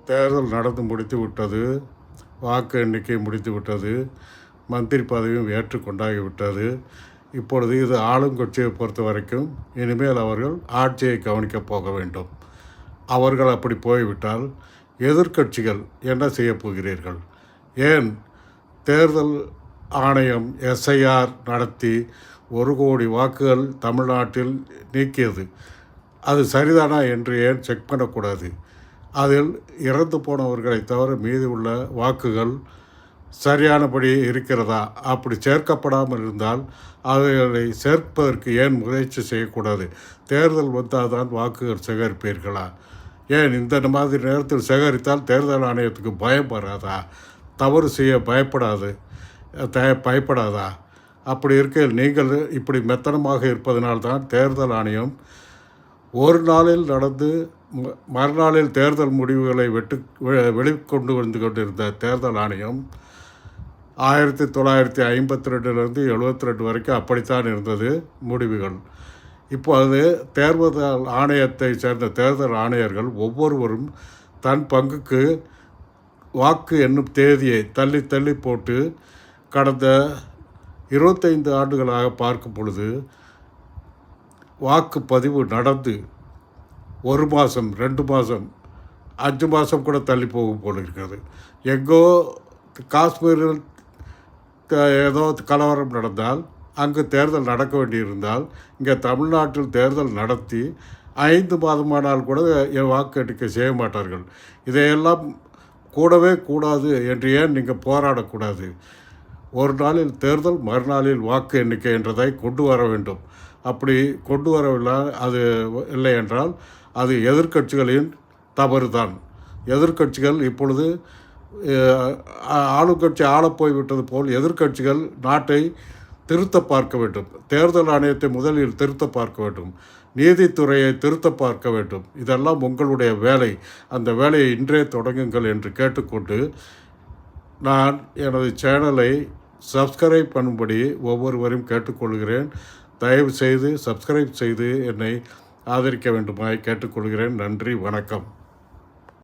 தேர்தல் நடந்து முடித்து விட்டது. வாக்கு எண்ணிக்கை முடித்து விட்டது. மந்திரி பதவியும் ஏற்றுக்கொண்டாகிவிட்டது. இப்பொழுது இது ஆளுங்கட்சியை பொறுத்த வரைக்கும் இனிமேல் அவர்கள் ஆட்சியை கவனிக்கப் போக வேண்டும். அவர்கள் அப்படி போய்விட்டால் எதிர்க்கட்சிகள் என்ன செய்ய போகிறீர்கள்? ஏன் தேர்தல் ஆணையம் எஸ்ஐஆர் நடத்தி 1 கோடி வாக்குகள் தமிழ்நாட்டில் நீக்கியது. அது சரிதானா என்று ஏன் செக் பண்ணக்கூடாது? அதில் இறந்து போனவர்களை தவிர மீதி உள்ள வாக்குகள் சரியானபடி இருக்கிறதா? அப்படி சேர்க்கப்படாமல் இருந்தால் அவைகளை சேர்ப்பதற்கு ஏன் முயற்சி செய்யக்கூடாது? தேர்தல் வந்தால் தான் வாக்குகள் சேகரிப்பீர்களா? ஏன் இந்த மாதிரி நேரத்தில் சேகரித்தால் தேர்தல் ஆணையத்துக்கு பயம் வராதா? தவறு செய்ய பயப்படாதா? அப்படி இருக்கையில் நீங்கள் இப்படி மெத்தனமாக இருப்பதனால்தான் தேர்தல் ஆணையம் ஒரு நாளில் நடந்து மறுநாளில் தேர்தல் முடிவுகளை வெளிக்கொண்டு வந்து கொண்டிருந்த தேர்தல் ஆணையம் 1952 72 வரைக்கும் அப்படித்தான் இருந்தது முடிவுகள். இப்போது தேர்தல் ஆணையத்தை சேர்ந்த தேர்தல் ஆணையர்கள் ஒவ்வொருவரும் தன் பங்குக்கு வாக்கு என்னும் தேதியை தள்ளி தள்ளி போட்டு கடந்த 25 ஆண்டுகளாக பார்க்கும் பொழுது வாக்குப்பதிவு நடந்து 1 மாதம் 2 மாதம் 5 மாதம் கூட தள்ளி போகும் போல் இருக்கிறது. எங்கோ காஷ்மீரில் ஏதோ கலவரம் நடந்தால் அங்கு தேர்தல் நடக்க வேண்டியிருந்தால் இங்கே தமிழ்நாட்டில் தேர்தல் நடத்தி 5 மாதமானால் கூட வாக்கு எண்ணிக்கை செய்ய மாட்டார்கள். இதையெல்லாம் கூடவே கூடாது என்று ஏன் நீங்கள் போராடக்கூடாது? ஒரு நாளில் தேர்தல், மறுநாளில் வாக்கு எண்ணிக்கை என்றதை கொண்டு வர வேண்டும். அப்படி கொண்டு வரவில்லை, அது இல்லை என்றால் அது எதிர்க்கட்சிகளின் தவறு தான். எதிர்க்கட்சிகள் இப்பொழுது ஆளுங்கட்சி ஆளப்போய்விட்டது போல் எதிர்க்கட்சிகள் நாட்டை திருத்த பார்க்க வேண்டும். தேர்தல் ஆணையத்தை முதலில் திருத்த பார்க்க வேண்டும். நீதித்துறையை திருத்த பார்க்க வேண்டும். இதெல்லாம் உங்களுடைய வேலை. அந்த வேலையை இன்றே தொடங்குங்கள் என்று கேட்டுக்கொண்டு நான் எனது சேனலை சப்ஸ்கிரைப் பண்ணும்படி ஒவ்வொருவரையும் கேட்டுக்கொள்கிறேன். தயவு செய்து சப்ஸ்கிரைப் செய்து என்னை ஆதரிக்க வேண்டுமாய் கேட்டுக்கொள்கிறேன். நன்றி, வணக்கம்.